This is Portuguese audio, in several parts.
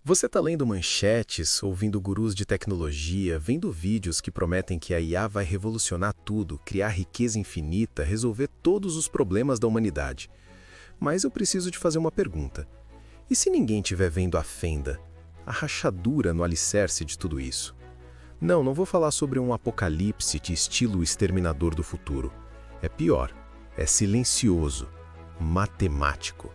Você está lendo manchetes, ouvindo gurus de tecnologia, vendo vídeos que prometem que a IA vai revolucionar tudo, criar riqueza infinita, resolver todos os problemas da humanidade. Mas eu preciso te fazer uma pergunta. E se ninguém estiver vendo a fenda, a rachadura no alicerce de tudo isso? Não vou falar sobre um apocalipse de estilo Exterminador do Futuro. É pior, é silencioso, matemático.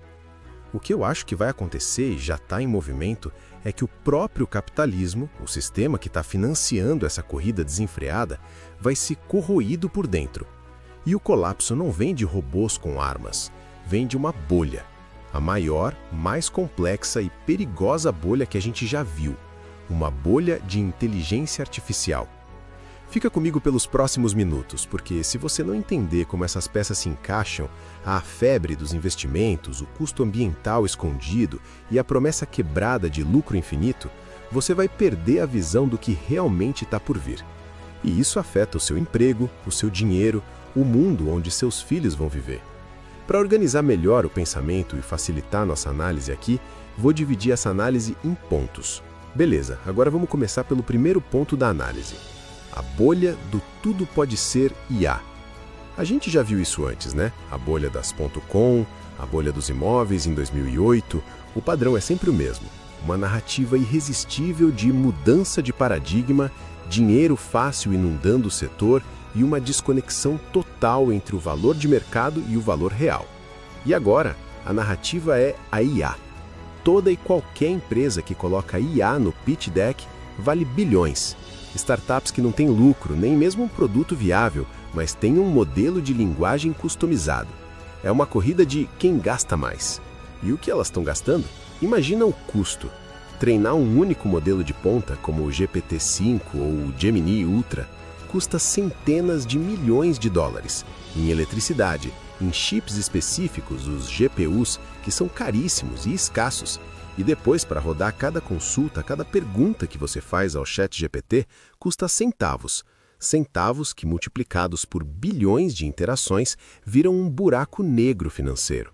O que eu acho que vai acontecer e já está em movimento é que o próprio capitalismo, o sistema que está financiando essa corrida desenfreada, vai ser corroído por dentro. E o colapso não vem de robôs com armas, vem de uma bolha. A maior, mais complexa e perigosa bolha que a gente já viu. Uma bolha de inteligência artificial. Fica comigo pelos próximos minutos, porque se você não entender como essas peças se encaixam, a febre dos investimentos, o custo ambiental escondido e a promessa quebrada de lucro infinito, você vai perder a visão do que realmente está por vir. E isso afeta o seu emprego, o seu dinheiro, o mundo onde seus filhos vão viver. Para organizar melhor o pensamento e facilitar nossa análise aqui, vou dividir essa análise em pontos. Beleza, agora vamos começar pelo primeiro ponto da análise. A bolha do tudo pode ser IA. A gente já viu isso antes, né? A bolha das .com, a bolha dos imóveis em 2008. O padrão é sempre o mesmo. Uma narrativa irresistível de mudança de paradigma, dinheiro fácil inundando o setor e uma desconexão total entre o valor de mercado e o valor real. E agora, a narrativa é a IA. Toda e qualquer empresa que coloca IA no pitch deck vale bilhões. Startups que não têm lucro, nem mesmo um produto viável, mas têm um modelo de linguagem customizado. É uma corrida de quem gasta mais. E o que elas estão gastando? Imagina o custo. Treinar um único modelo de ponta, como o GPT-5 ou o Gemini Ultra, custa centenas de milhões de dólares. Em eletricidade, em chips específicos, os GPUs, que são caríssimos e escassos. E depois, para rodar cada consulta, cada pergunta que você faz ao ChatGPT, custa centavos. Centavos que, multiplicados por bilhões de interações, viram um buraco negro financeiro.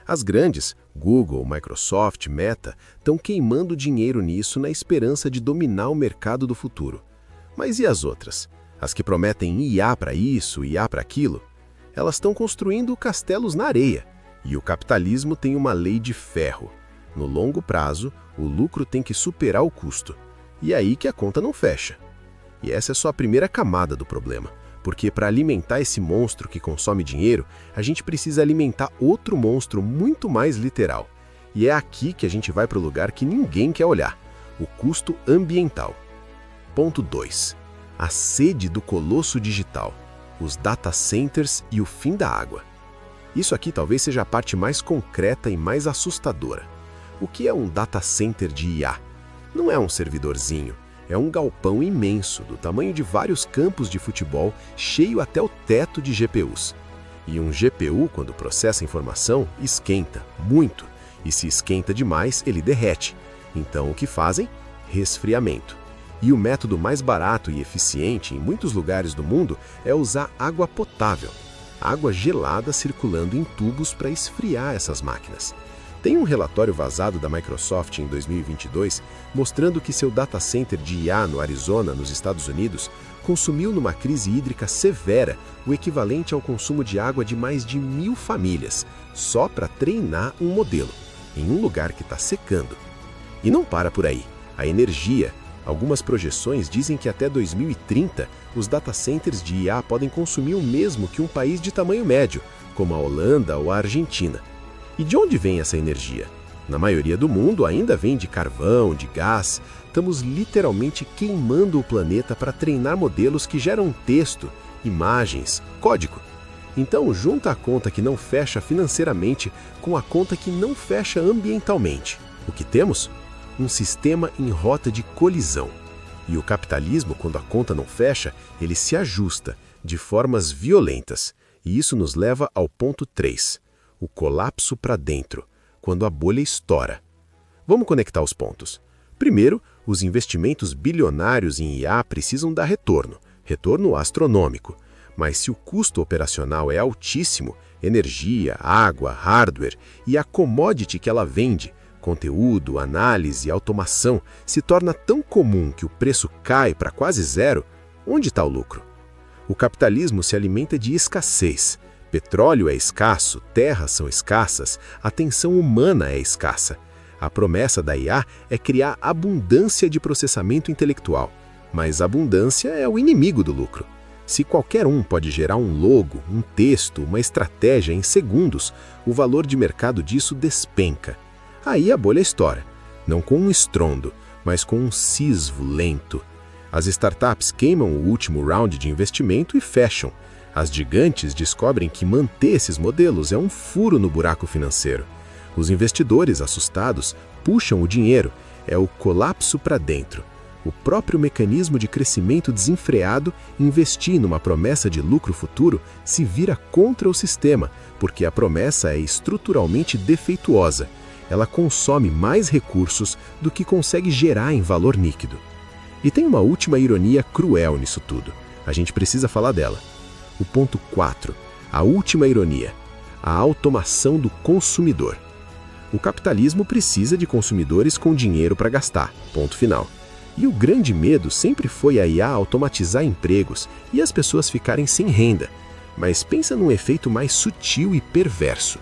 As grandes, Google, Microsoft, Meta, estão queimando dinheiro nisso na esperança de dominar o mercado do futuro. Mas e as outras? As que prometem IA para isso, IA para aquilo? Elas estão construindo castelos na areia. E o capitalismo tem uma lei de ferro. No longo prazo, o lucro tem que superar o custo. E é aí que a conta não fecha. E essa é só a primeira camada do problema, porque para alimentar esse monstro que consome dinheiro, a gente precisa alimentar outro monstro muito mais literal. E é aqui que a gente vai para o lugar que ninguém quer olhar, o custo ambiental. Ponto 2. A sede do colosso digital, os data centers e o fim da água. Isso aqui talvez seja a parte mais concreta e mais assustadora. O que é um data center de IA? Não é um servidorzinho, é um galpão imenso, do tamanho de vários campos de futebol, cheio até o teto de GPUs. E um GPU, quando processa informação, esquenta muito, e se esquenta demais, ele derrete. Então, o que fazem? Resfriamento. E o método mais barato e eficiente em muitos lugares do mundo é usar água potável, água gelada circulando em tubos para esfriar essas máquinas. Tem um relatório vazado da Microsoft em 2022 mostrando que seu data center de IA no Arizona, nos Estados Unidos, consumiu numa crise hídrica severa o equivalente ao consumo de água de mais de 1.000 famílias, só para treinar um modelo, em um lugar que está secando. E não para por aí. A energia. Algumas projeções dizem que até 2030, os data centers de IA podem consumir o mesmo que um país de tamanho médio, como a Holanda ou a Argentina. E de onde vem essa energia? Na maioria do mundo ainda vem de carvão, de gás. Estamos literalmente queimando o planeta para treinar modelos que geram texto, imagens, código. Então junta a conta que não fecha financeiramente com a conta que não fecha ambientalmente. O que temos? Um sistema em rota de colisão. E o capitalismo, quando a conta não fecha, ele se ajusta de formas violentas. E isso nos leva ao ponto 3. O colapso para dentro, quando a bolha estoura. Vamos conectar os pontos. Primeiro, os investimentos bilionários em IA precisam dar retorno astronômico. Mas se o custo operacional é altíssimo, energia, água, hardware e a commodity que ela vende, conteúdo, análise, automação se torna tão comum que o preço cai para quase zero, onde está o lucro? O capitalismo se alimenta de escassez. Petróleo é escasso, terras são escassas, a atenção humana é escassa. A promessa da IA é criar abundância de processamento intelectual, mas abundância é o inimigo do lucro. Se qualquer um pode gerar um logo, um texto, uma estratégia em segundos, o valor de mercado disso despenca. Aí a bolha estoura, não com um estrondo, mas com um sisvo lento. As startups queimam o último round de investimento e fecham. As gigantes descobrem que manter esses modelos é um furo no buraco financeiro. Os investidores, assustados, puxam o dinheiro. É o colapso para dentro. O próprio mecanismo de crescimento desenfreado, investir numa promessa de lucro futuro, se vira contra o sistema, porque a promessa é estruturalmente defeituosa. Ela consome mais recursos do que consegue gerar em valor líquido. E tem uma última ironia cruel nisso tudo. A gente precisa falar dela. O ponto 4. A última ironia. A automação do consumidor. O capitalismo precisa de consumidores com dinheiro para gastar. Ponto final. E o grande medo sempre foi a IA automatizar empregos e as pessoas ficarem sem renda. Mas pensa num efeito mais sutil e perverso.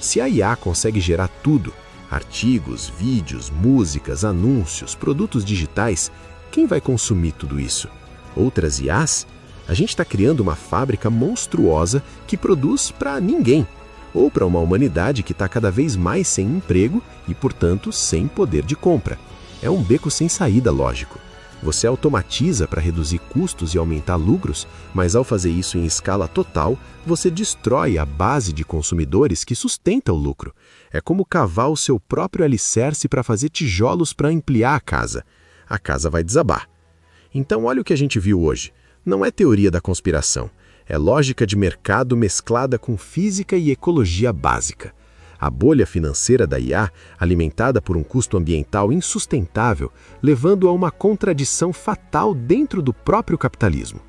Se a IA consegue gerar tudo, artigos, vídeos, músicas, anúncios, produtos digitais, quem vai consumir tudo isso? Outras IAs? A gente está criando uma fábrica monstruosa que produz para ninguém, ou para uma humanidade que está cada vez mais sem emprego e, portanto, sem poder de compra. É um beco sem saída, lógico. Você automatiza para reduzir custos e aumentar lucros, mas ao fazer isso em escala total, você destrói a base de consumidores que sustenta o lucro. É como cavar o seu próprio alicerce para fazer tijolos para ampliar a casa. A casa vai desabar. Então olha o que a gente viu hoje. Não é teoria da conspiração. É lógica de mercado mesclada com física e ecologia básica. A bolha financeira da IA, alimentada por um custo ambiental insustentável, levando a uma contradição fatal dentro do próprio capitalismo.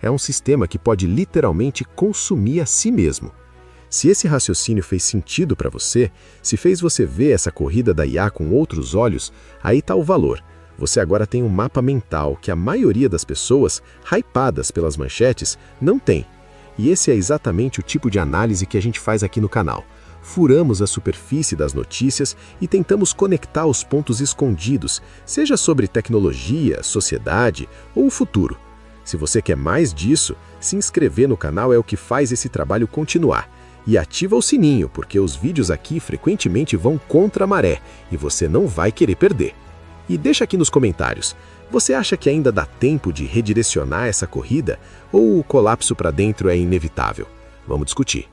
É um sistema que pode literalmente consumir a si mesmo. Se esse raciocínio fez sentido para você, se fez você ver essa corrida da IA com outros olhos, aí está o valor. Você agora tem um mapa mental que a maioria das pessoas, hypadas pelas manchetes, não tem. E esse é exatamente o tipo de análise que a gente faz aqui no canal. Furamos a superfície das notícias e tentamos conectar os pontos escondidos, seja sobre tecnologia, sociedade ou o futuro. Se você quer mais disso, se inscrever no canal é o que faz esse trabalho continuar. E ativa o sininho, porque os vídeos aqui frequentemente vão contra a maré e você não vai querer perder. E deixa aqui nos comentários, você acha que ainda dá tempo de redirecionar essa corrida ou o colapso para dentro é inevitável? Vamos discutir.